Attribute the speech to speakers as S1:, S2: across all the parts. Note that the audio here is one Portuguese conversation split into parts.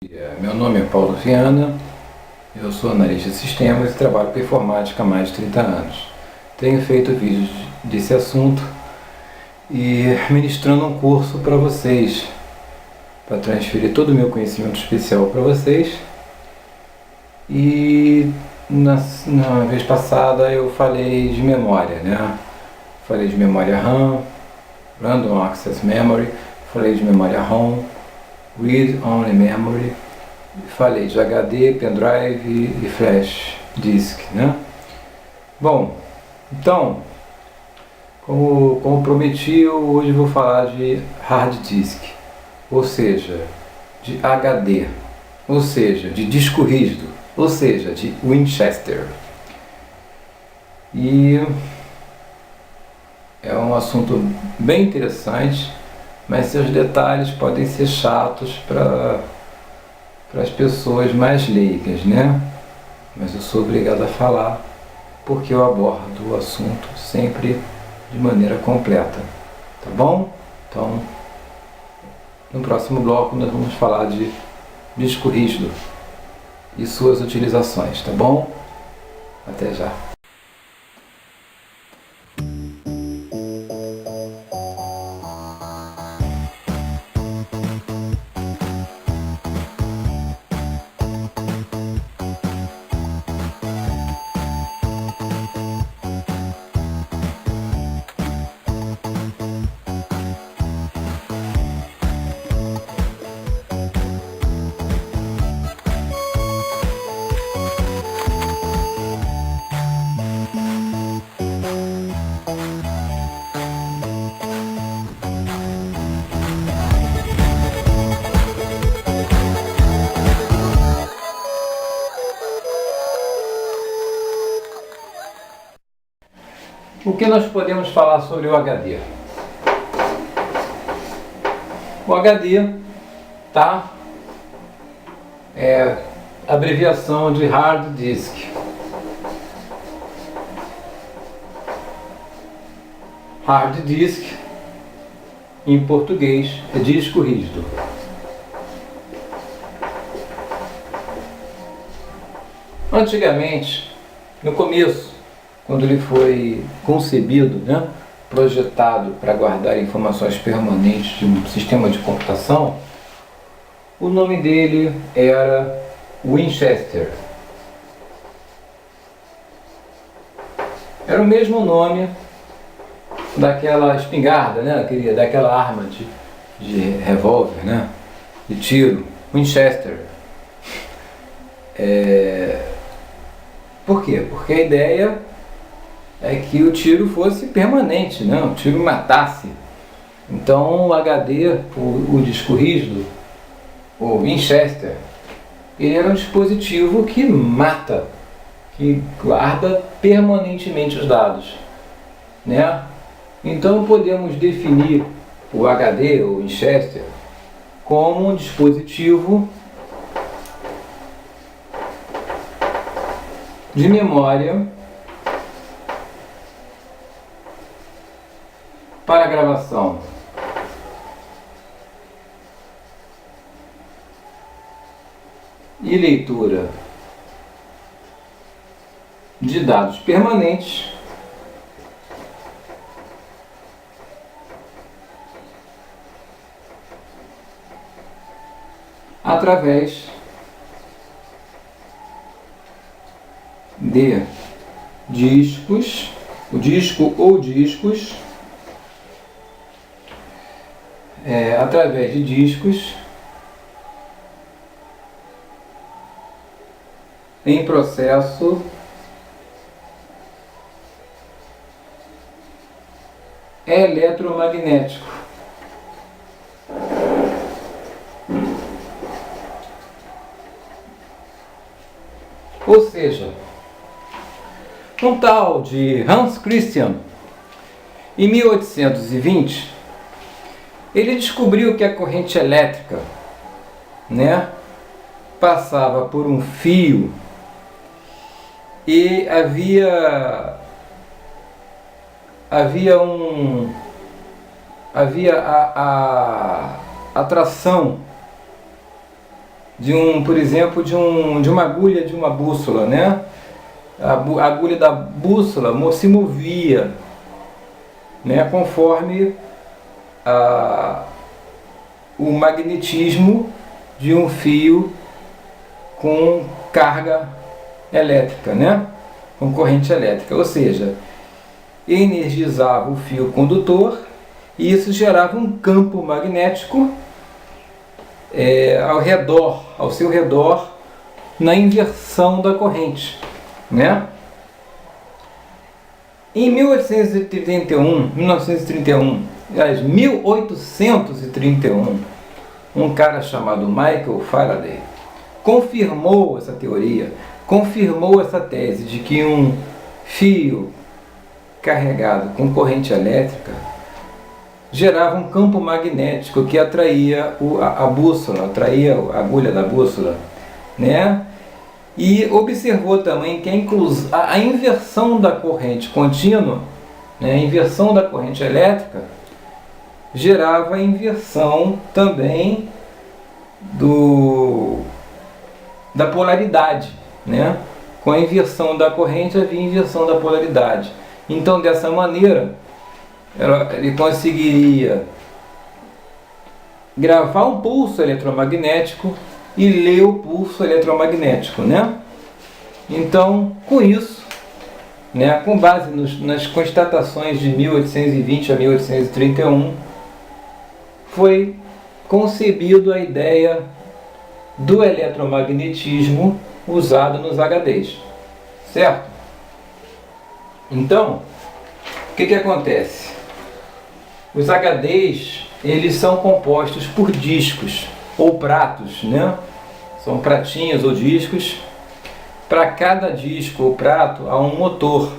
S1: Meu nome é Paulo Viana, eu sou analista de sistemas e trabalho com informática há mais de 30 anos. Tenho feito vídeos desse assunto e ministrando um curso para vocês, para transferir todo o meu conhecimento especial para vocês. E na vez passada eu falei de memória, né? Falei de memória RAM, Random Access Memory, falei de memória ROM, Read Only Memory, falei de HD, pendrive e flash disk, né? Bom, então, como prometi, hoje vou falar de hard disk, ou seja, de HD, ou seja, de disco rígido, ou seja, de Winchester. E é um assunto bem interessante, mas seus detalhes podem ser chatos para as pessoas mais leigas, né? Mas eu sou obrigado a falar porque eu abordo o assunto sempre de maneira completa, tá bom? Então, no próximo bloco nós vamos falar de disco rígido e suas utilizações, tá bom? Até já! O que nós podemos falar sobre o HD? O HD é abreviação de Hard Disk. Hard Disk, em português, é disco rígido. Antigamente, no começo, quando ele foi concebido, né, projetado para guardar informações permanentes de um sistema de computação, o nome dele era Winchester. Era o mesmo nome daquela espingarda, né, daquela arma de revólver, né, de tiro, Winchester. Por quê? Porque a ideia é que o tiro fosse permanente, né? O tiro matasse. Então o HD, o disco rígido, o Winchester, ele era um dispositivo que mata, que guarda permanentemente os dados, né? Então podemos definir o HD, o Winchester, como um dispositivo de memória para gravação e leitura de dados permanentes através de discos, o disco ou discos, através de discos em processo eletromagnético. Ou seja, um tal de Hans Christian, em 1820, ele descobriu que a corrente elétrica, né, passava por um fio e havia a atração por exemplo, de uma agulha de uma bússola, né? A agulha da bússola se movia, né, conforme o magnetismo de um fio com carga elétrica, né? Com corrente elétrica, ou seja, energizava o fio condutor e isso gerava um campo magnético ao seu redor, na inversão da corrente, né? Em 1831, um cara chamado Michael Faraday confirmou essa teoria, confirmou essa tese de que um fio carregado com corrente elétrica gerava um campo magnético que atraía a bússola, atraía a agulha da bússola, né? E observou também que a inversão da corrente contínua, né, a inversão da corrente elétrica, gerava a inversão também da polaridade, né? Com a inversão da corrente havia inversão da polaridade. Então, dessa maneira, ele conseguiria gravar um pulso eletromagnético e ler o pulso eletromagnético, né? Então, com isso, né, com base nas constatações de 1820 a 1831, foi concebido a ideia do eletromagnetismo usado nos HDs, certo? Então, o que acontece? Os HDs, eles são compostos por discos ou pratos, né? São pratinhos ou discos. Para cada disco ou prato há um motor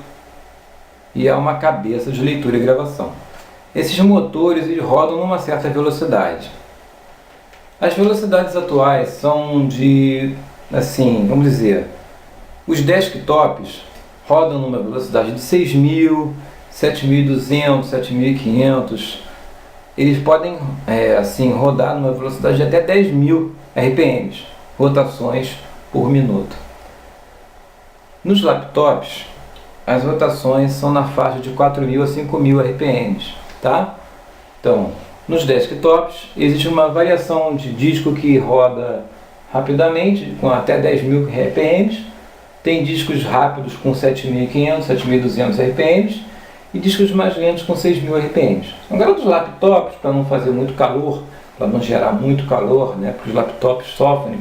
S1: e há uma cabeça de leitura e gravação. Esses motores eles rodam numa certa velocidade. As velocidades atuais são de, assim, vamos dizer, os desktops rodam numa velocidade de 6.000, 7.200, 7.500. Eles podem assim, rodar numa velocidade de até 10.000 RPMs, rotações por minuto. Nos laptops, as rotações são na faixa de 4.000 a 5.000 RPMs, tá? Então, nos desktops existe uma variação de disco que roda rapidamente, com até 10.000 RPMs. Tem discos rápidos com 7.500, 7.200 RPMs e discos mais lentos com 6.000 RPMs. Agora, dos laptops, para não fazer muito calor, para não gerar muito calor, né, porque os laptops sofrem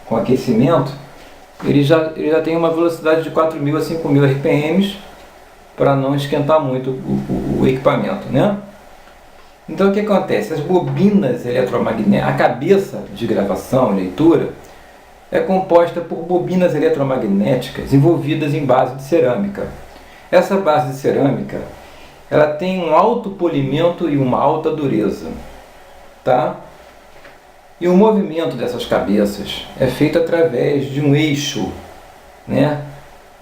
S1: com aquecimento, ele já tem uma velocidade de 4.000 a 5.000 RPMs para não esquentar muito o equipamento, né? Então, o que acontece? As bobinas eletromagnéticas, a cabeça de gravação e leitura é composta por bobinas eletromagnéticas envolvidas em base de cerâmica. Essa base de cerâmica, ela tem um alto polimento e uma alta dureza, tá? E o movimento dessas cabeças é feito através de um eixo, né?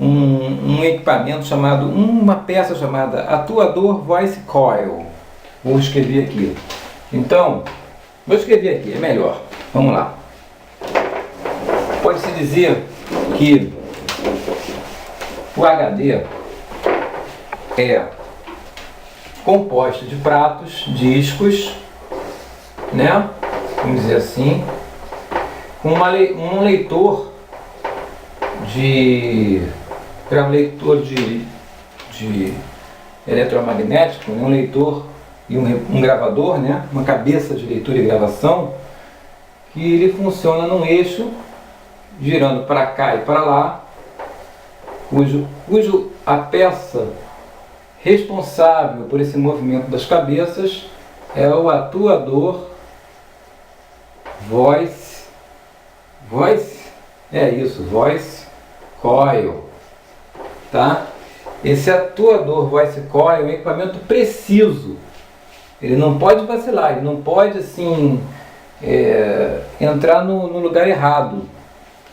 S1: Um equipamento chamado, uma peça chamada atuador voice coil. Vou escrever aqui. Então, vou escrever aqui, é melhor. Vamos lá. Pode-se dizer que o HD é composto de pratos, discos, né? Vamos dizer assim, com um leitor para um leitor de eletromagnético, um leitor e um gravador, né? Uma cabeça de leitura e gravação, que ele funciona num eixo, girando para cá e para lá, cujo a peça responsável por esse movimento das cabeças é o atuador voice coil, tá? Esse atuador voice coil é um equipamento preciso. Ele não pode vacilar, ele não pode assim entrar no lugar errado.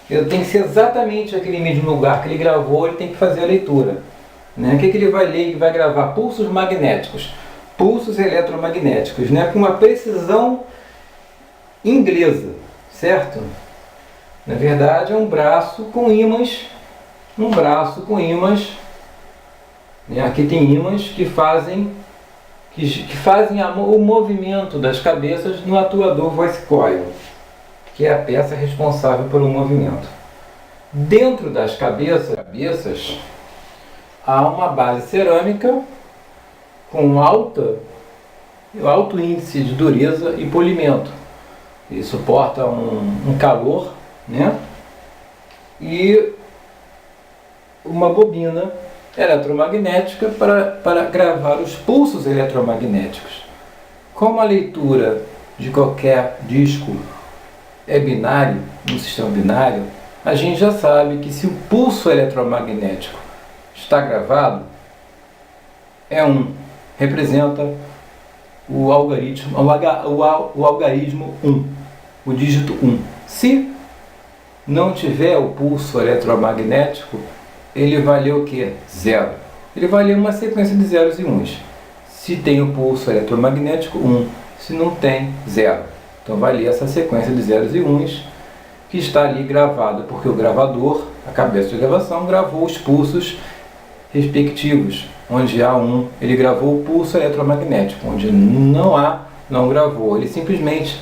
S1: Ele tem que ser exatamente aquele mesmo lugar que ele gravou, ele tem que fazer a leitura, né? O que ele vai ler? Ele vai gravar pulsos magnéticos, pulsos eletromagnéticos, né? Com uma precisão inglesa, certo? Na verdade é um braço com ímãs, né? Aqui tem ímãs que fazem o movimento das cabeças no atuador voice coil, que é a peça responsável pelo movimento. Dentro das cabeças há uma base cerâmica com alto índice de dureza e polimento. Ele suporta um calor, né? E uma bobina eletromagnética para gravar os pulsos eletromagnéticos. Como a leitura de qualquer disco é binário, no sistema binário, a gente já sabe que se o pulso eletromagnético está gravado, representa o algarismo 1, o dígito 1. Se não tiver o pulso eletromagnético, ele vai ler o que? 0. Ele vai ler uma sequência de zeros e uns. Se tem o pulso eletromagnético, 1. Se não tem, 0. Então vai ler essa sequência de zeros e uns que está ali gravada, porque o gravador, a cabeça de gravação, gravou os pulsos respectivos. Onde há 1, ele gravou o pulso eletromagnético. Onde não há, não gravou. Ele simplesmente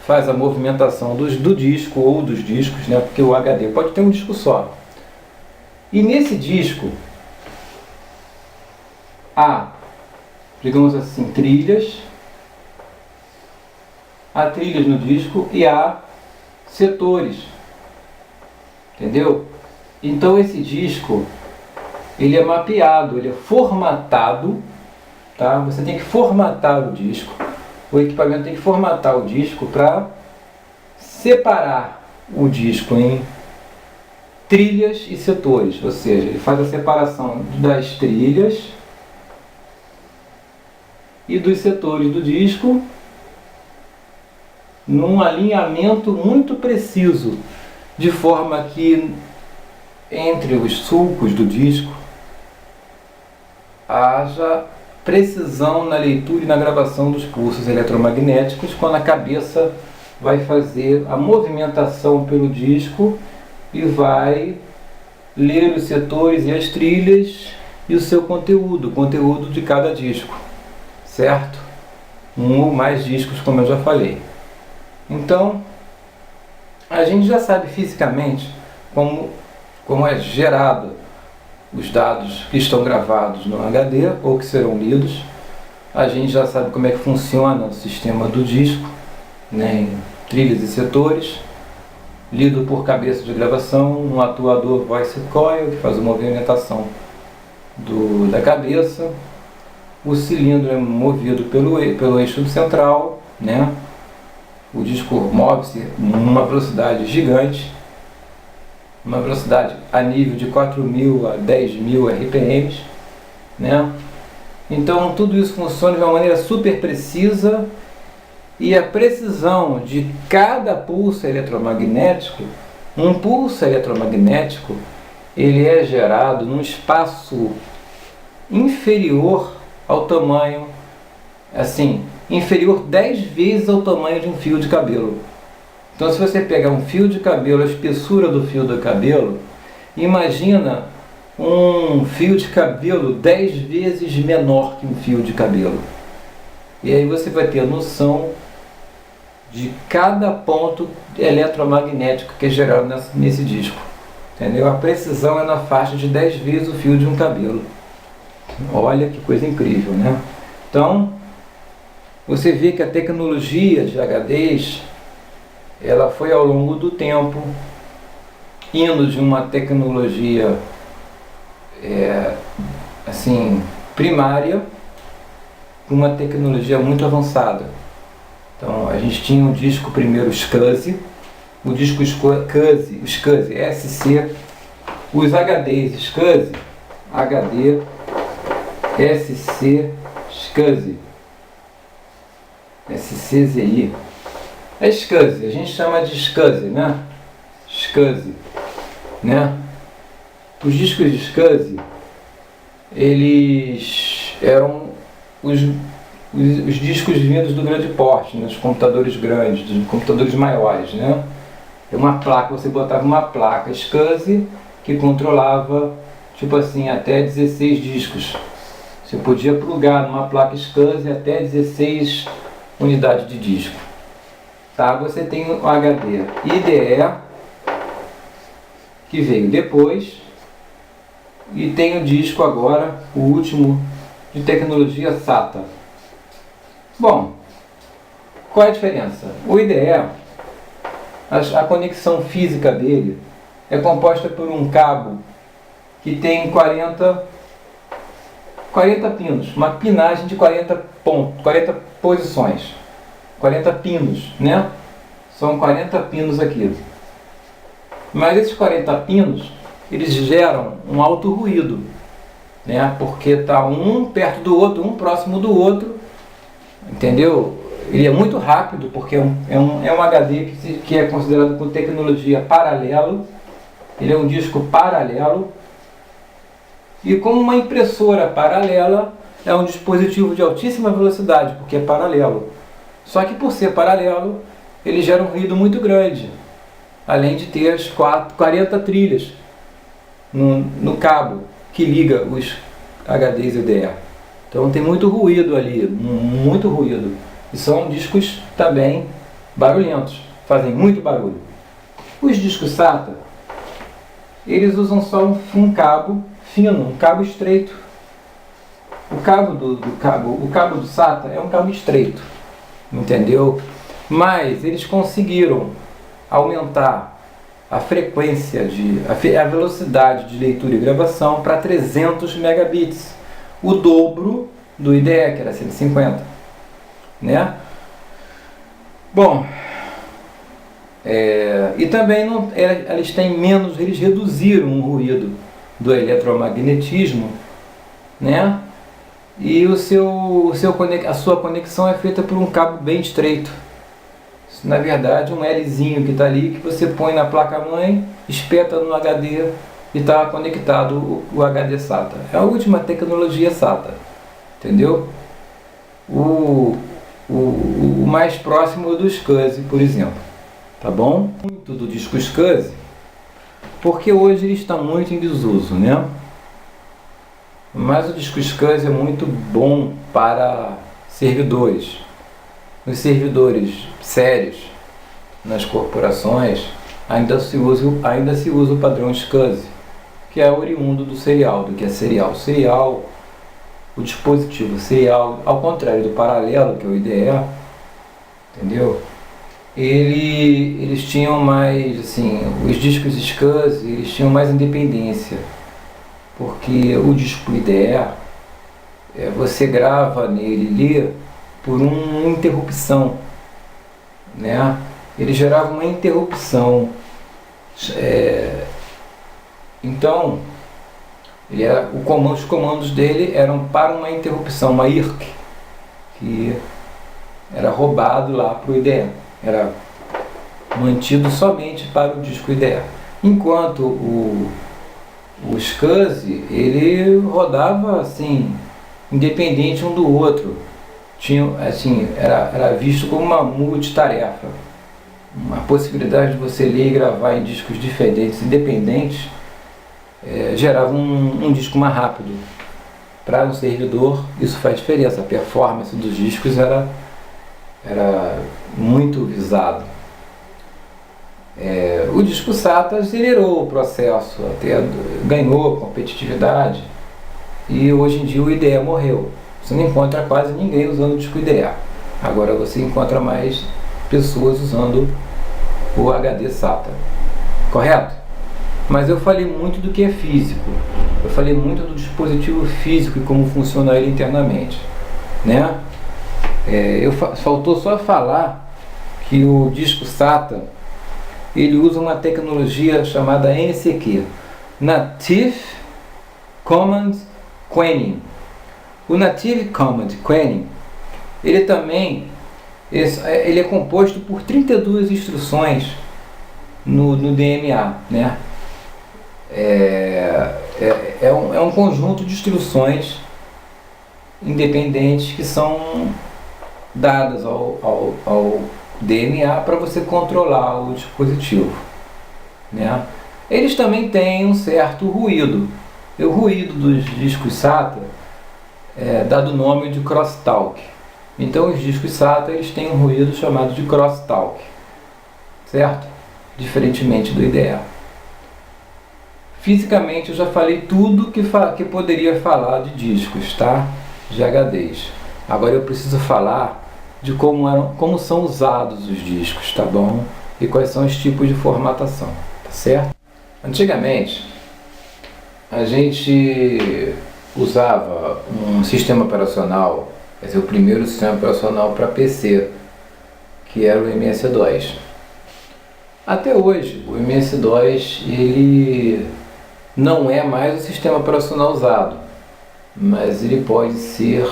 S1: faz a movimentação do disco ou dos discos, né? Porque o HD pode ter um disco só. E nesse disco há, digamos assim, trilhas. Há trilhas no disco e há setores. Entendeu? Então esse disco, ele é mapeado, ele é formatado, tá? Você tem que formatar o disco. O equipamento tem que formatar o disco para separar o disco em trilhas e setores, ou seja, ele faz a separação das trilhas e dos setores do disco num alinhamento muito preciso, de forma que entre os sulcos do disco haja precisão na leitura e na gravação dos pulsos eletromagnéticos, quando a cabeça vai fazer a movimentação pelo disco e vai ler os setores e as trilhas e o seu conteúdo, o conteúdo de cada disco, certo? Um ou mais discos, como eu já falei. Então, a gente já sabe fisicamente como é gerado os dados que estão gravados no HD ou que serão lidos. A gente já sabe como é que funciona o sistema do disco, né, em trilhas e setores, lido por cabeça de gravação, um atuador voice coil que faz a movimentação da cabeça. O cilindro é movido pelo eixo central, né? O disco move-se numa velocidade gigante, uma velocidade a nível de 4.000 a 10.000 RPMs, né? Então tudo isso funciona de uma maneira super precisa, e a precisão de cada pulso eletromagnético, um pulso eletromagnético, ele é gerado num espaço inferior ao tamanho, assim, inferior 10 vezes ao tamanho de um fio de cabelo. Então, se você pegar um fio de cabelo, a espessura do fio do cabelo, imagina um fio de cabelo 10 vezes menor que um fio de cabelo. E aí você vai ter a noção de cada ponto eletromagnético que é gerado nesse disco. Entendeu? A precisão é na faixa de 10 vezes o fio de um cabelo. Olha que coisa incrível, né? Então, você vê que a tecnologia de HDs, ela foi ao longo do tempo indo de uma tecnologia assim, primária para uma tecnologia muito avançada. Então a gente tinha um disco primeiro SCSI, o disco SCSI, SC, os HDs SCSI, HD, SC, SCSI, SCSI. É SCSI, a gente chama de SCSI, né? SCSI, né? Os discos de SCSI, eles eram os discos vindos do grande porte, né? Dos computadores grandes, dos computadores maiores, né? É uma placa, você botava uma placa SCSI que controlava, tipo assim, até 16 discos. Você podia plugar numa placa SCSI até 16 unidades de disco. Tá? Você tem o HD IDE, que veio depois, e tem o disco agora, o último, de tecnologia SATA. Bom, qual é a diferença? O IDE, a conexão física dele é composta por um cabo que tem 40 pinos, uma pinagem de 40 pontos, 40 posições, 40 pinos, né? São 40 pinos aqui. Mas esses 40 pinos, eles geram um alto ruído, né? Porque está um perto do outro, um próximo do outro, entendeu? Ele é muito rápido, porque é um HD que é considerado com tecnologia paralelo. Ele é um disco paralelo. E como uma impressora paralela, é um dispositivo de altíssima velocidade, porque é paralelo. Só que por ser paralelo, ele gera um ruído muito grande, além de ter as 40 trilhas no cabo que liga os HDs IDE. Então tem muito ruído ali, muito ruído. E são discos também barulhentos, fazem muito barulho. Os discos SATA, eles usam só um cabo fino, um cabo estreito. O cabo do SATA é um cabo estreito, entendeu? Mas eles conseguiram aumentar a frequência, a velocidade de leitura e gravação para 300 megabits, o dobro do IDE, que era 150, né? Bom, e também eles têm menos, eles reduziram o ruído do eletromagnetismo, né? E a sua conexão é feita por um cabo bem estreito. Na verdade, um Lzinho que está ali, que você põe na placa-mãe, espeta no HD e está conectado o HD SATA. É a última tecnologia SATA, entendeu? O mais próximo do SCSI, por exemplo, tá bom? Muito do disco SCSI, porque hoje ele está muito em desuso, né? Mas o disco SCSI é muito bom para servidores. Nos servidores sérios, nas corporações, ainda se usa o padrão SCSI, que é oriundo do serial, do que é serial. Serial, o dispositivo serial, ao contrário do paralelo, que é o IDE, entendeu? Eles tinham mais, assim, os discos SCSI, eles tinham mais independência, porque o disco IDE, você grava nele por uma interrupção, né? Ele gerava uma interrupção, então os comandos dele eram para uma interrupção, uma IRC, que era roubado lá para o IDE, era mantido somente para o disco IDE, enquanto o SCSI ele rodava assim, independente um do outro. Era visto como uma multitarefa, uma possibilidade de você ler e gravar em discos diferentes, independentes, gerava um disco mais rápido. Para um servidor isso faz diferença, a performance dos discos era muito visado. O disco SATA acelerou o processo, até ganhou competitividade, e hoje em dia o IDE morreu. Você não encontra quase ninguém usando o disco IDE. Agora você encontra mais pessoas usando o HD SATA. Correto? Mas eu falei muito do que é físico. Eu falei muito do dispositivo físico e como funciona ele internamente, né? Faltou só falar que o disco SATA ele usa uma tecnologia chamada NCQ, Native Command Queuing. O Native Command Queuing, ele é composto por 32 instruções no DMA, né? É um conjunto de instruções independentes que são dadas ao DMA para você controlar o dispositivo, né? Eles também têm um certo ruído. O ruído dos discos SATA é dado o nome de crosstalk. Então os discos SATA eles têm um ruído chamado de crosstalk, certo? Diferentemente do IDE. Fisicamente eu já falei tudo que poderia falar de discos, tá? De HDs. Agora eu preciso falar de como são usados os discos, tá bom? E quais são os tipos de formatação, tá certo? Antigamente a gente usava um sistema operacional, quer dizer, o primeiro sistema operacional para PC, que era o MS-DOS. Até hoje, o MS-DOS ele não é mais o sistema operacional usado, mas ele pode ser,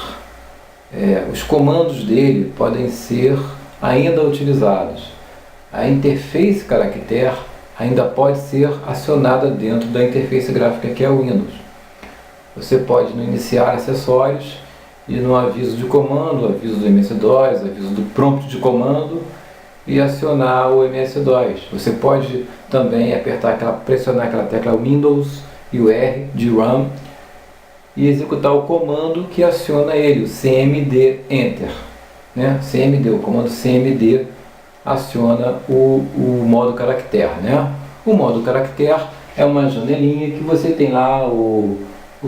S1: os comandos dele podem ser ainda utilizados. A interface caractere ainda pode ser acionada dentro da interface gráfica que é o Windows. Você pode no iniciar acessórios e no aviso de comando, aviso do MS-DOS, aviso do prompt de comando e acionar o MS-DOS. Você pode também pressionar aquela tecla Windows e o R de Run e executar o comando que aciona ele, o CMD Enter, né? CMD, o comando CMD aciona o modo caractere, né? O modo caractere é uma janelinha que você tem lá o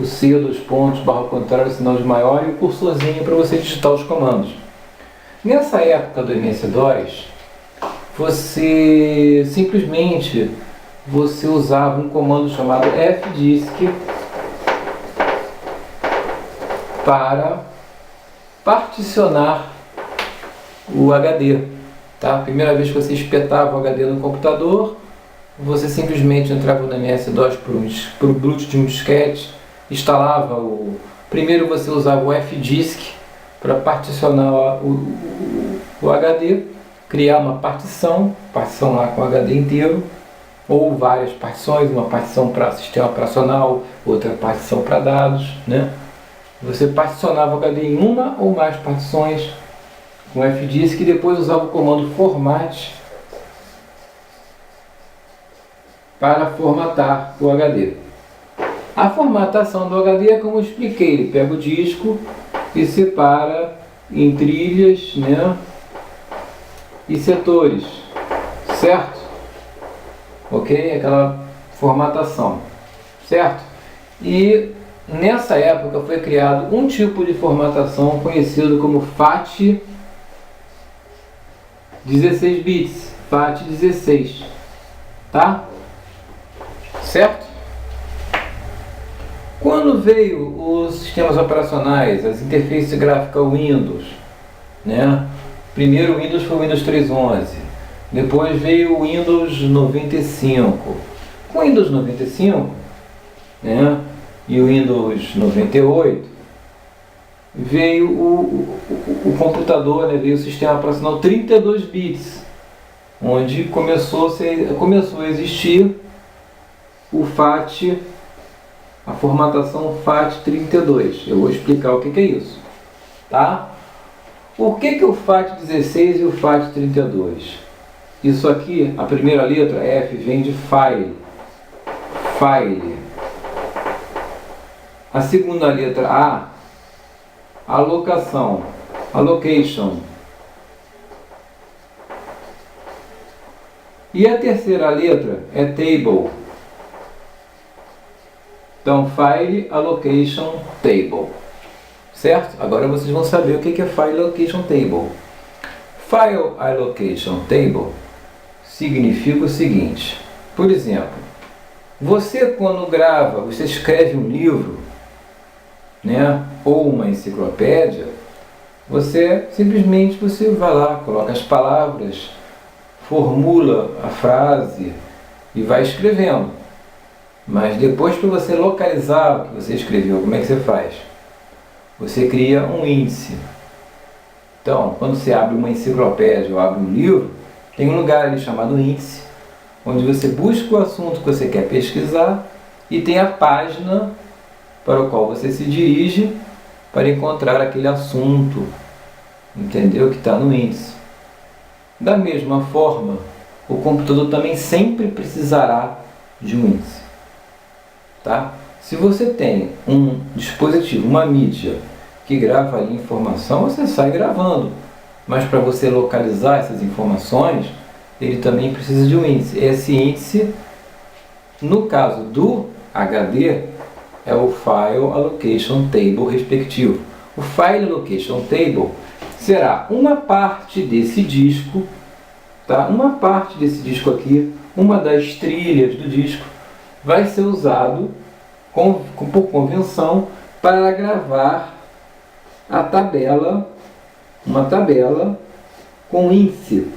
S1: C, dois pontos, barra ao contrário, sinal de maior e o cursorzinho para você digitar os comandos. Nessa época do MS-DOS, você simplesmente usava um comando chamado fdisk para particionar o HD. Tá? A primeira vez que você espetava o HD no computador, você simplesmente entrava no MS-DOS por boot de um disquete, instalava primeiro você usava o fdisk para particionar o HD, criar uma partição lá com o HD inteiro, ou várias partições, uma partição para sistema operacional, outra partição para dados, né? Você particionava o HD em uma ou mais partições com fdisk e depois usava o comando format para formatar o HD. A formatação do HD é como eu expliquei, ele pega o disco e separa em trilhas, né, e setores, certo? Ok? Aquela formatação, certo? E nessa época foi criado um tipo de formatação conhecido como FAT 16 bits, FAT 16, tá? Certo? Quando veio os sistemas operacionais, as interfaces gráficas Windows, né? Primeiro o Windows foi o Windows 3.11, depois veio o Windows 95. Com o Windows 95, né? E o Windows 98, veio o computador, né? Veio o sistema operacional 32 bits, onde começou a existir o FAT, a formatação FAT32. Eu vou explicar o que é isso, tá? Por que o FAT16 e o FAT32? Isso aqui, a primeira letra F vem de file, a segunda letra A, alocação, allocation, e a terceira letra é table. Então, File Allocation Table, certo? Agora vocês vão saber o que é File Allocation Table. File Allocation Table significa o seguinte: por exemplo, você quando grava, você escreve um livro, né, ou uma enciclopédia, você simplesmente vai lá, coloca as palavras, formula a frase e vai escrevendo. Mas depois, para você localizar o que você escreveu, como é que você faz? Você cria um índice. Então, quando você abre uma enciclopédia ou abre um livro, tem um lugar ali chamado índice, onde você busca o assunto que você quer pesquisar e tem a página para o qual você se dirige para encontrar aquele assunto, entendeu? Que está no índice. Da mesma forma, o computador também sempre precisará de um índice. Tá? Se você tem um dispositivo, uma mídia que grava ali informação, você sai gravando. Mas para você localizar essas informações, ele também precisa de um índice. Esse índice, no caso do HD, é o File Allocation Table respectivo. O File Allocation Table será uma parte desse disco, tá? Uma parte desse disco aqui, uma das trilhas do disco, vai ser usado por convenção para gravar a tabela, uma tabela com índice,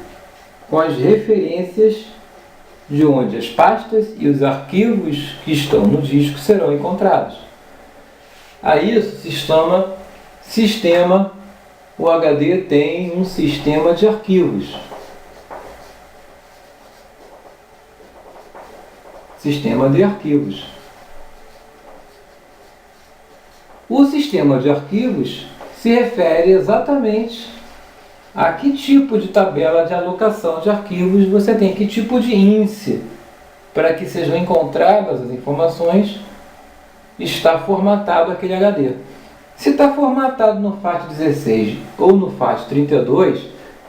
S1: com as referências de onde as pastas e os arquivos que estão no disco serão encontrados. A isso se chama sistema. O HD tem um sistema de arquivos. Sistema de arquivos. O sistema de arquivos se refere exatamente a que tipo de tabela de alocação de arquivos você tem, que tipo de índice para que sejam encontradas as informações está formatado aquele HD. Se está formatado no FAT16 ou no FAT32,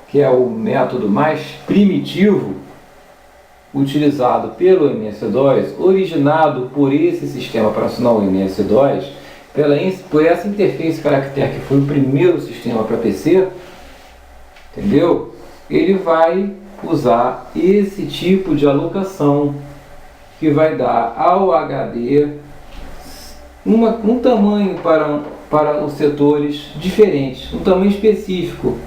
S1: que é o método mais primitivo utilizado pelo MS-DOS, originado por esse sistema operacional MS-DOS, por essa interface caractere que foi o primeiro sistema para PC, entendeu? Ele vai usar esse tipo de alocação que vai dar ao HD um tamanho para os setores diferentes, um tamanho específico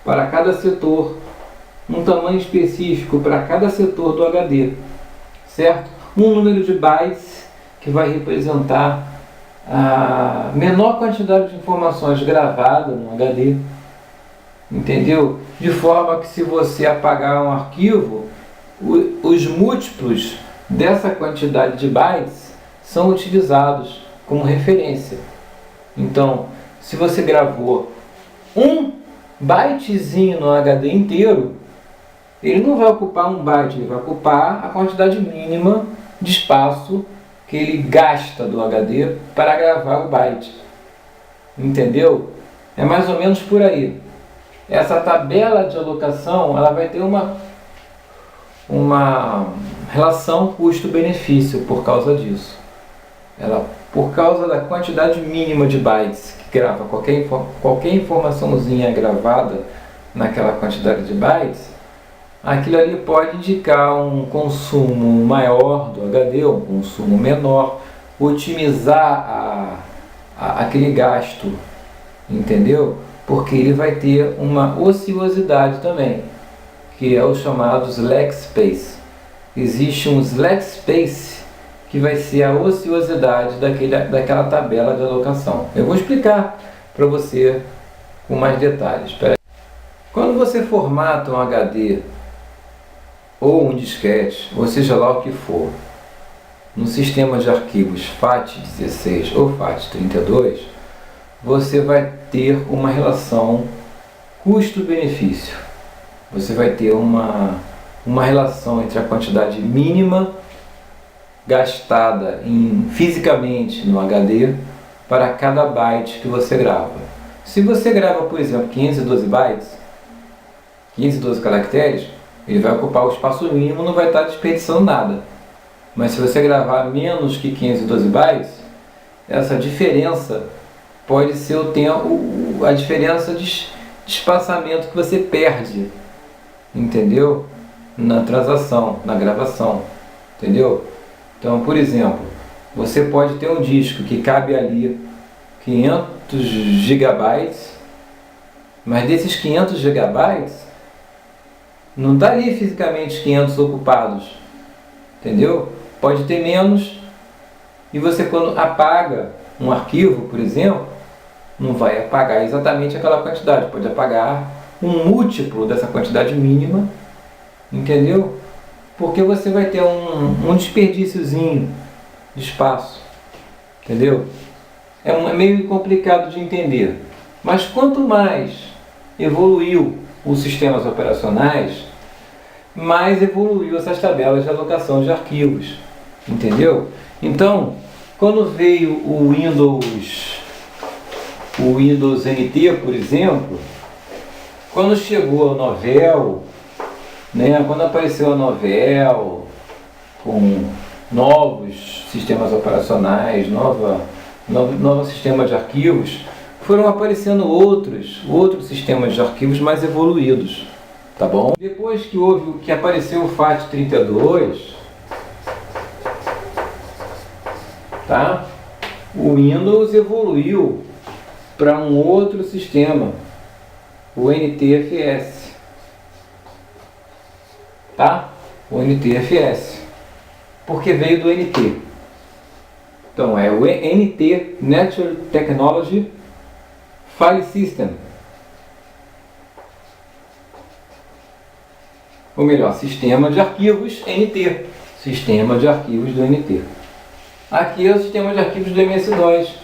S1: para cada setor, um tamanho específico para cada setor do HD, certo? Um número de bytes que vai representar a menor quantidade de informações gravadas no HD, entendeu? De forma que se você apagar um arquivo, os múltiplos dessa quantidade de bytes são utilizados como referência. Então, se você gravou um bytezinho no HD inteiro, ele não vai ocupar um byte, ele vai ocupar a quantidade mínima de espaço que ele gasta do HD para gravar o byte. Entendeu? É mais ou menos por aí. Essa tabela de alocação, ela vai ter uma relação custo-benefício por causa disso. Por causa da quantidade mínima de bytes que grava, qualquer informaçãozinha gravada naquela quantidade de bytes, aquilo ali pode indicar um consumo maior do HD, um consumo menor, otimizar aquele gasto, entendeu? Porque ele vai ter uma ociosidade também, que é o chamado slack space. Existe um slack space que vai ser a ociosidade daquela tabela de alocação. Eu vou explicar para você com mais detalhes. Espera aí. Quando você formata um HD ou um disquete, ou seja lá o que for, no sistema de arquivos FAT16 ou FAT32, você vai ter uma relação custo-benefício. Você vai ter uma relação entre a quantidade mínima gastada fisicamente no HD para cada byte que você grava. Se você grava, por exemplo, 512 bytes, 512 caracteres, ele vai ocupar o espaço mínimo, não vai estar desperdiçando nada. Mas se você gravar menos que 512 bytes, essa diferença pode ser a diferença de espaçamento que você perde, entendeu? Na transação, na gravação, entendeu? Então, por exemplo, você pode ter um disco que cabe ali 500 gigabytes, mas desses 500 gigabytes, não está ali fisicamente 500 ocupados, entendeu? Pode ter menos, e você quando apaga um arquivo, por exemplo, não vai apagar exatamente aquela quantidade, pode apagar um múltiplo dessa quantidade mínima, entendeu? Porque você vai ter um desperdíciozinho de espaço, entendeu? É meio complicado de entender, mas quanto mais evoluiu os sistemas operacionais, mais evoluiu essas tabelas de alocação de arquivos, entendeu? Então, quando veio o Windows NT, por exemplo, quando chegou a Novell, né, quando apareceu a Novell com novos sistemas operacionais, novo sistema de arquivos, foram aparecendo outros sistemas de arquivos mais evoluídos, tá bom? Depois que apareceu o FAT32, tá? O Windows evoluiu para um outro sistema, o NTFS, tá? O NTFS, porque veio do NT. Então é o NT, Natural Technology File System, ou melhor, sistema de arquivos NT, sistema de arquivos do NT. Aqui é o sistema de arquivos do MS-DOS,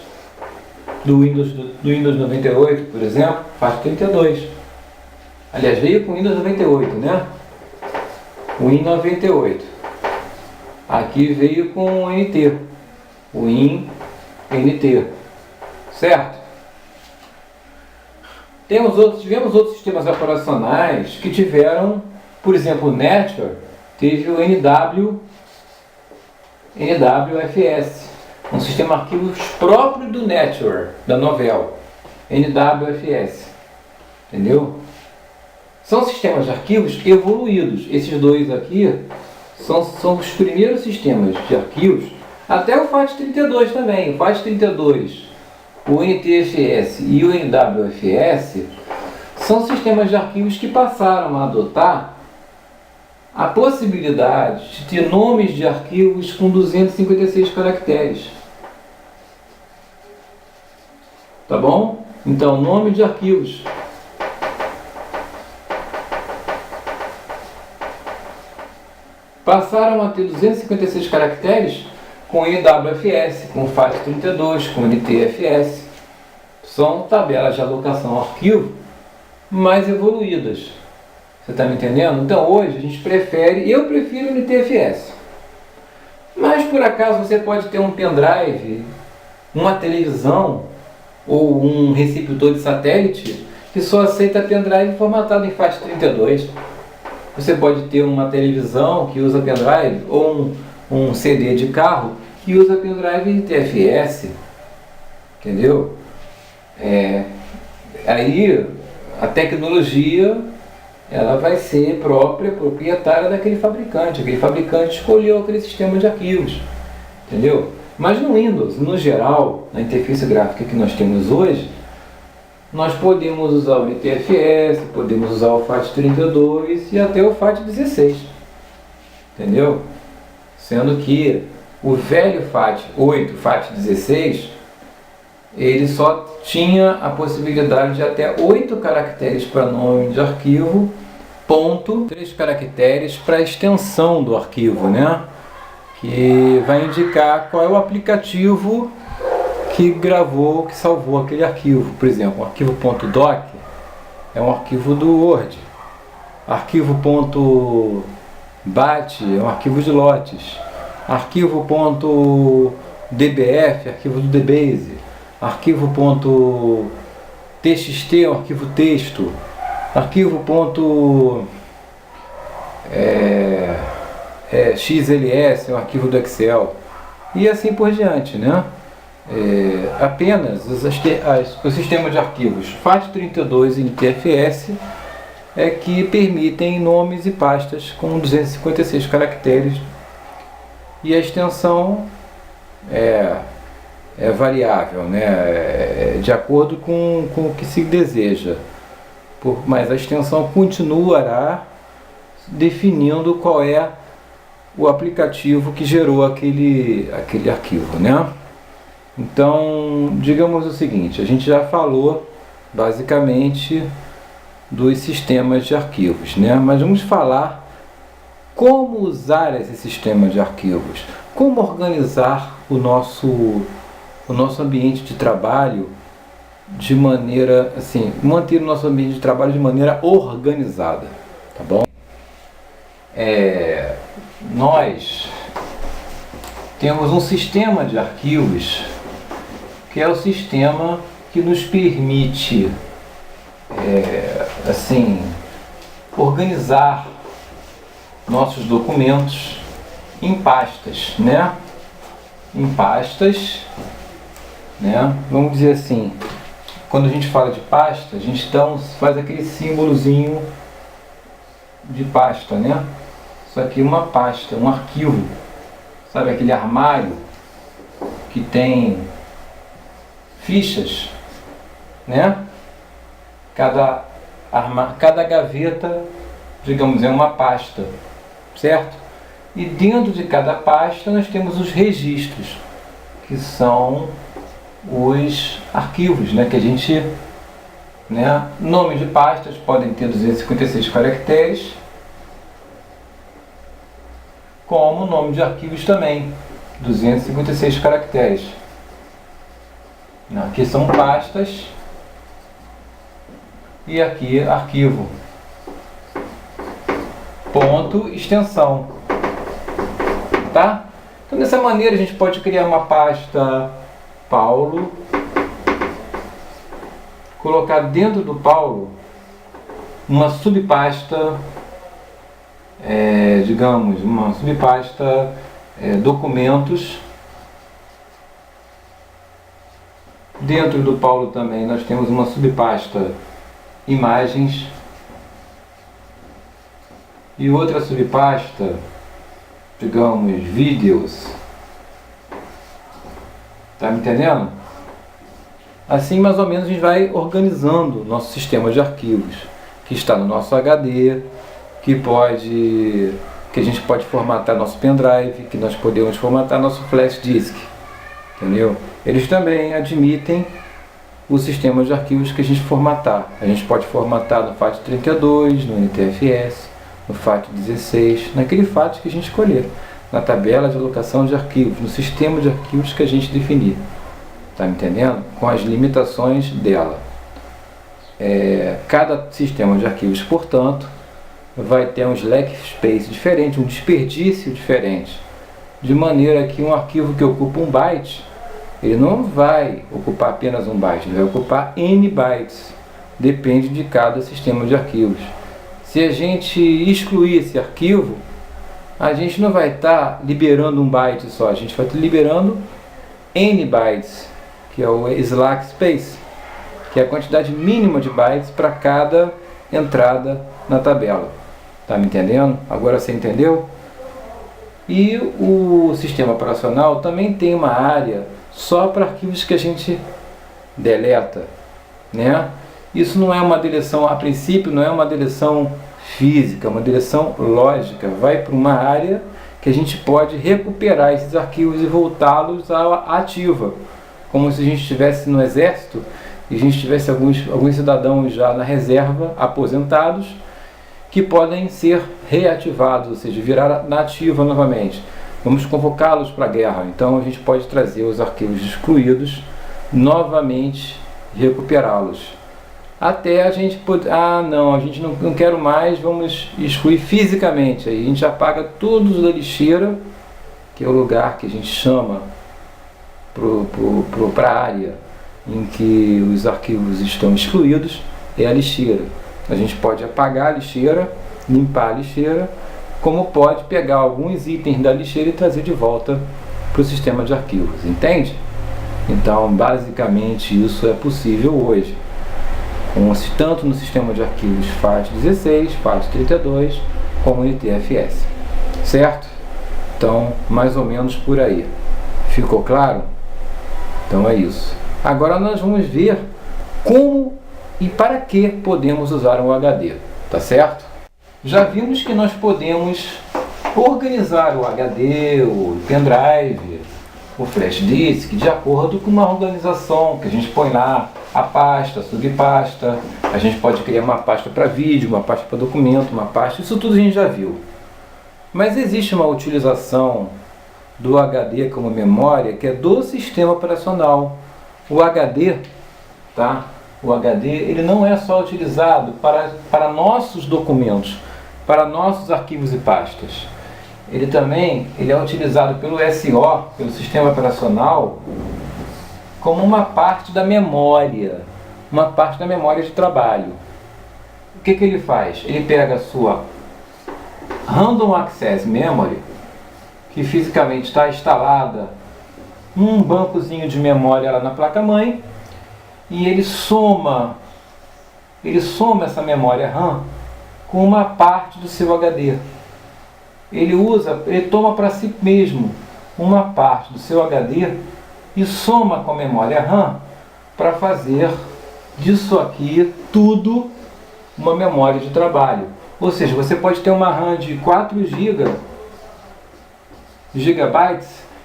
S1: do Windows 98, por exemplo, FAT32. Aliás, veio com o Windows 98, né? O Win98. Aqui veio com o NT, o WinNT, certo? Tivemos outros sistemas operacionais que tiveram, por exemplo, o Network teve o NWFS, um sistema de arquivos próprio do Network, da Novell, NWFS, entendeu? São sistemas de arquivos evoluídos. Esses dois aqui são os primeiros sistemas de arquivos, até o FAT32 também. O FAT32, o NTFS e o NWFS são sistemas de arquivos que passaram a adotar a possibilidade de ter nomes de arquivos com 256 caracteres. Tá bom? Então, nome de arquivos. Passaram a ter 256 caracteres com NWFS, com FAT32, com NTFS. São tabelas de alocação ao arquivo mais evoluídas. Você está me entendendo? Então hoje a gente eu prefiro o NTFS. Mas por acaso você pode ter um pendrive, uma televisão ou um receptor de satélite que só aceita pendrive formatado em FAT32. Você pode ter uma televisão que usa pendrive ou um CD de carro que usa pendrive NTFS, entendeu? Aí a tecnologia ela vai ser proprietária daquele fabricante. Aquele fabricante escolheu aquele sistema de arquivos, entendeu? Mas no Windows, no geral, na interface gráfica que nós temos hoje, nós podemos usar o NTFS, podemos usar o FAT32 e até o FAT16, entendeu? Sendo que o velho FAT8, FAT16, ele só tinha a possibilidade de até 8 caracteres para nome de arquivo, ponto, 3 caracteres para extensão do arquivo, né? Que vai indicar qual é o aplicativo que gravou, que salvou aquele arquivo. Por exemplo, o arquivo .doc é um arquivo do Word. Arquivo .bat é um arquivo de lotes. Arquivo .dbf, arquivo do DBase. Arquivo .txt é um arquivo texto. Arquivo .xls é um arquivo do Excel. E assim por diante, né? Apenas o sistema de arquivos FAT32 e NTFS é que permitem nomes e pastas com 256 caracteres e a extensão é variável, né? De acordo com o que se deseja, mas a extensão continuará definindo qual é o aplicativo que gerou aquele arquivo, né? Então, digamos o seguinte, a gente já falou basicamente dos sistemas de arquivos, né? Mas vamos falar como usar esse sistema de arquivos, como organizar o nosso ambiente de trabalho de maneira, assim, manter o nosso ambiente de trabalho de maneira organizada, tá bom? Nós temos um sistema de arquivos que é o sistema que nos permite, assim, organizar nossos documentos em pastas, né? Em pastas, né? Vamos dizer assim, quando a gente fala de pasta, a gente então faz aquele símbolozinho de pasta, né? Isso aqui é uma pasta, um arquivo. Sabe aquele armário que tem fichas, né? Cada gaveta, digamos, é uma pasta, certo? E dentro de cada pasta nós temos os registros, que são os arquivos, né? Que a gente, né? Nomes de pastas podem ter 256 caracteres, como nome de arquivos também, 256 caracteres. Aqui são pastas e aqui arquivo. Ponto, extensão. Tá? Então dessa maneira a gente pode criar uma pasta Paulo, colocar dentro do Paulo uma subpasta, digamos, uma subpasta documentos. Dentro do Paulo também nós temos uma subpasta imagens e outra subpasta, digamos, vídeos. Tá me entendendo? Assim mais ou menos a gente vai organizando o nosso sistema de arquivos, que está no nosso HD, que a gente pode formatar nosso pendrive, que nós podemos formatar nosso flash disk, entendeu? Eles também admitem o sistema de arquivos que a gente formatar. A gente pode formatar no FAT32, no NTFS, no FAT16, naquele FAT que a gente escolher, na tabela de alocação de arquivos, no sistema de arquivos que a gente definir. Tá me entendendo? Com as limitações dela. Cada sistema de arquivos, portanto, vai ter um slack space diferente, um desperdício diferente, de maneira que um arquivo que ocupa 1 byte, ele não vai ocupar apenas 1 byte, ele vai ocupar N bytes, depende de cada sistema de arquivos. Se a gente excluir esse arquivo, a gente não vai estar liberando 1 byte só, a gente vai estar liberando N bytes, que é o slack space, que é a quantidade mínima de bytes para cada entrada na tabela. Tá me entendendo? Agora você entendeu? E o sistema operacional também tem uma área só para arquivos que a gente deleta, né? Isso não é uma deleção, a princípio não é uma deleção física, é uma deleção lógica. Vai para uma área que a gente pode recuperar esses arquivos e voltá-los à ativa, como se a gente estivesse no exército e a gente tivesse alguns cidadãos já na reserva, aposentados, que podem ser reativados, ou seja, virar na ativa novamente. Vamos convocá-los para a guerra, então a gente pode trazer os arquivos excluídos novamente e recuperá-los. Até a gente poder, a gente não quer mais, vamos excluir fisicamente. Aí a gente apaga todos da lixeira, que é o lugar que a gente chama para a área em que os arquivos estão excluídos, é a lixeira. A gente pode apagar a lixeira, limpar a lixeira, como pode pegar alguns itens da lixeira e trazer de volta para o sistema de arquivos, entende? Então, basicamente, isso é possível hoje, tanto no sistema de arquivos FAT16, FAT32, como NTFS, certo? Então, mais ou menos por aí. Ficou claro? Então é isso. Agora nós vamos ver como e para que podemos usar um HD, tá certo? Já vimos que nós podemos organizar o HD, o pendrive, o flash disk, de acordo com uma organização que a gente põe lá, a pasta, a subpasta. A gente pode criar uma pasta para vídeo, uma pasta para documento, uma pasta, isso tudo a gente já viu. Mas existe uma utilização do HD como memória que é do sistema operacional. O HD, tá? O HD ele não é só utilizado para nossos documentos, para nossos arquivos e pastas. Ele também é utilizado pelo SO, pelo sistema operacional, como uma parte da memória de trabalho. O que ele faz? Ele pega a sua Random Access Memory, que fisicamente está instalada um bancozinho de memória lá na placa-mãe, e ele soma essa memória RAM com uma parte do seu HD. Ele toma para si mesmo uma parte do seu HD e soma com a memória RAM para fazer disso aqui tudo uma memória de trabalho. Ou seja, você pode ter uma RAM de 4 GB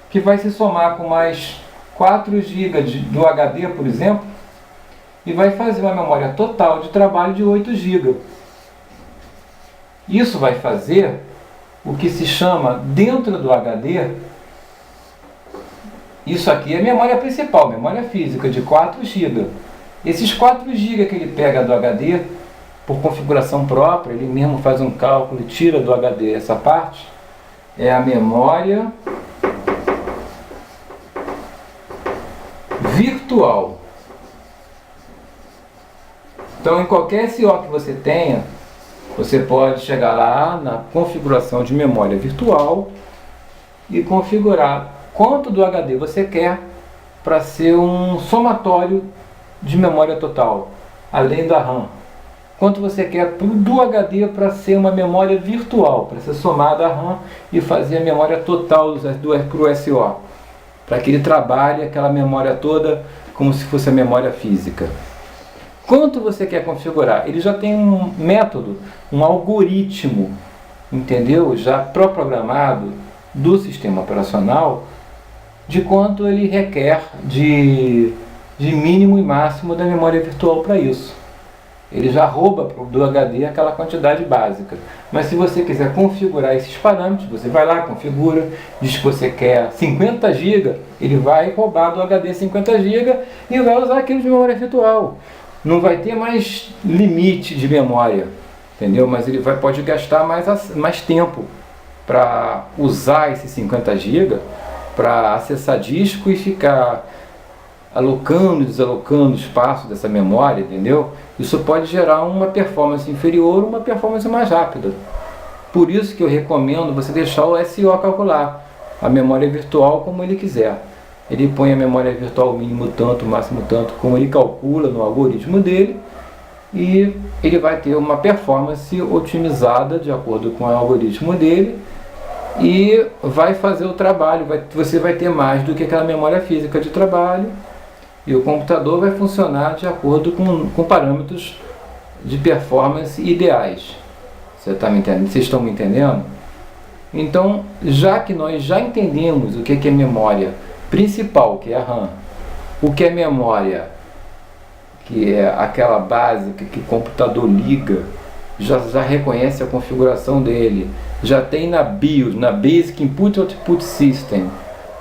S1: que vai se somar com mais 4 GB do HD, por exemplo, e vai fazer uma memória total de trabalho de 8 GB. Isso vai fazer o que se chama, dentro do HD, isso aqui é a memória principal, memória física, de 4 GB. Esses 4 GB que ele pega do HD, por configuração própria, ele mesmo faz um cálculo e tira do HD essa parte, é a memória virtual. Então, em qualquer SO que você tenha, você pode chegar lá na configuração de memória virtual e configurar quanto do HD você quer para ser um somatório de memória total, além da RAM. Quanto você quer do HD para ser uma memória virtual, para ser somada à RAM e fazer a memória total para o SO, para que ele trabalhe aquela memória toda como se fosse a memória física. Quanto você quer configurar? Ele já tem um método, um algoritmo, entendeu? Já pré-programado do sistema operacional de quanto ele requer de mínimo e máximo da memória virtual para isso. Ele já rouba do HD aquela quantidade básica. Mas se você quiser configurar esses parâmetros, você vai lá, configura, diz que você quer 50 GB, ele vai roubar do HD 50 GB e vai usar aquilo de memória virtual. Não vai ter mais limite de memória, entendeu? Mas ele pode gastar mais tempo para usar esses 50 GB, para acessar disco e ficar alocando e desalocando espaço dessa memória, entendeu? Isso pode gerar uma performance inferior ou uma performance mais rápida. Por isso que eu recomendo você deixar o SO calcular a memória virtual como ele quiser. Ele põe a memória virtual mínimo tanto, máximo tanto, como ele calcula no algoritmo dele, e ele vai ter uma performance otimizada de acordo com o algoritmo dele e vai fazer o trabalho. Você vai ter mais do que aquela memória física de trabalho, e o computador vai funcionar de acordo com parâmetros de performance ideais. Vocês estão me entendendo? Então, já que nós já entendemos o que é memória principal, que é a RAM, o que é memória, que é aquela básica que o computador liga, já reconhece a configuração dele, já tem na BIOS, na Basic Input Output System,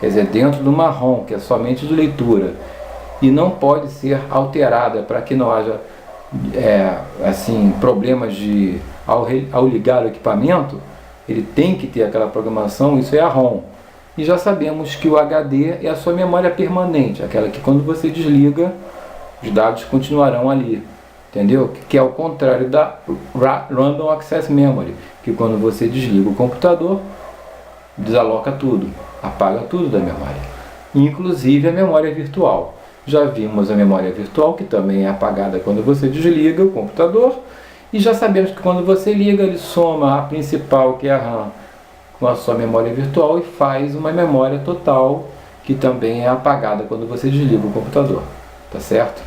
S1: quer dizer, dentro de uma ROM, que é somente de leitura, e não pode ser alterada para que não haja problemas ao ligar o equipamento. Ele tem que ter aquela programação, isso é a ROM. E já sabemos que o HD é a sua memória permanente, aquela que quando você desliga, os dados continuarão ali, entendeu? Que é ao contrário da Random Access Memory, que quando você desliga o computador, desaloca tudo, apaga tudo da memória, inclusive a memória virtual. Já vimos a memória virtual, que também é apagada quando você desliga o computador, e já sabemos que quando você liga, ele soma a principal, que é a RAM, com a sua memória virtual e faz uma memória total, que também é apagada quando você desliga o computador. Tá certo?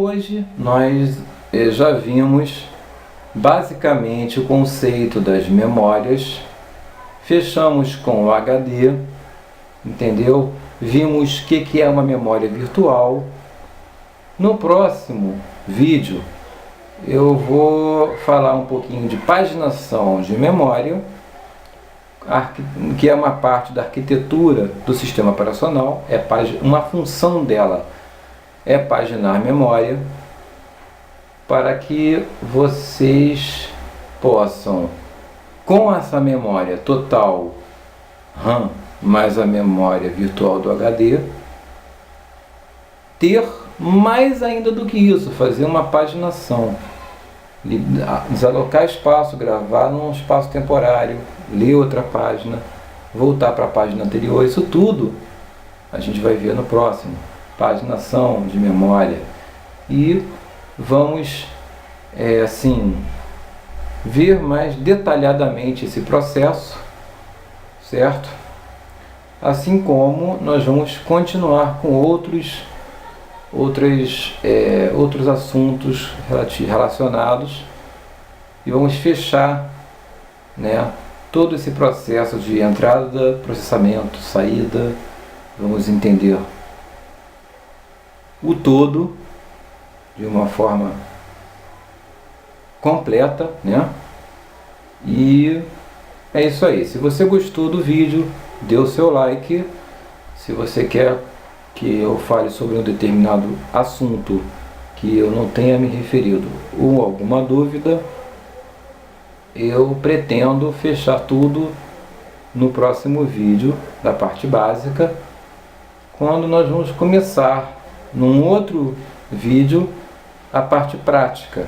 S1: hoje nós já vimos basicamente o conceito das memórias, fechamos com o HD, entendeu? Vimos o que é uma memória virtual. No próximo vídeo eu vou falar um pouquinho de paginação de memória, que é uma parte da arquitetura do sistema operacional, uma função dela é paginar memória, para que vocês possam, com essa memória total RAM mais a memória virtual do HD, ter mais ainda do que isso, fazer uma paginação, desalocar espaço, gravar num espaço temporário, ler outra página, voltar para a página anterior. Isso tudo a gente vai ver no próximo, paginação de memória. E vamos assim ver mais detalhadamente esse processo, certo? Assim como nós vamos continuar com outros assuntos relacionados, e vamos fechar, né, todo esse processo de entrada, processamento, saída. Vamos entender o todo de uma forma completa, né? E é isso aí. Se você gostou do vídeo, dê o seu like. Se você quer que eu fale sobre um determinado assunto que eu não tenha me referido ou alguma dúvida, eu pretendo fechar tudo no próximo vídeo da parte básica, quando nós vamos começar num outro vídeo a parte prática,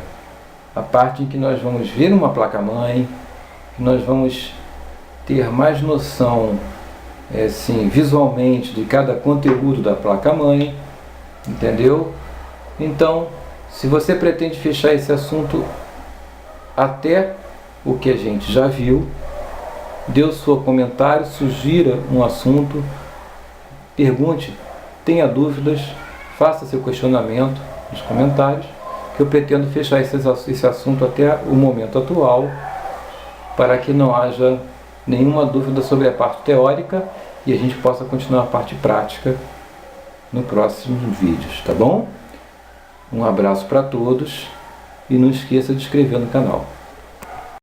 S1: a parte em que nós vamos ver uma placa-mãe, que nós vamos ter mais noção assim, visualmente de cada conteúdo da placa-mãe, entendeu? Então, se você pretende fechar esse assunto até o que a gente já viu, dê o seu comentário, sugira um assunto, pergunte, tenha dúvidas, faça seu questionamento nos comentários, que eu pretendo fechar esse assunto até o momento atual, para que não haja nenhuma dúvida sobre a parte teórica e a gente possa continuar a parte prática no próximo vídeos, tá bom? Um abraço para todos e não esqueça de se inscrever no canal.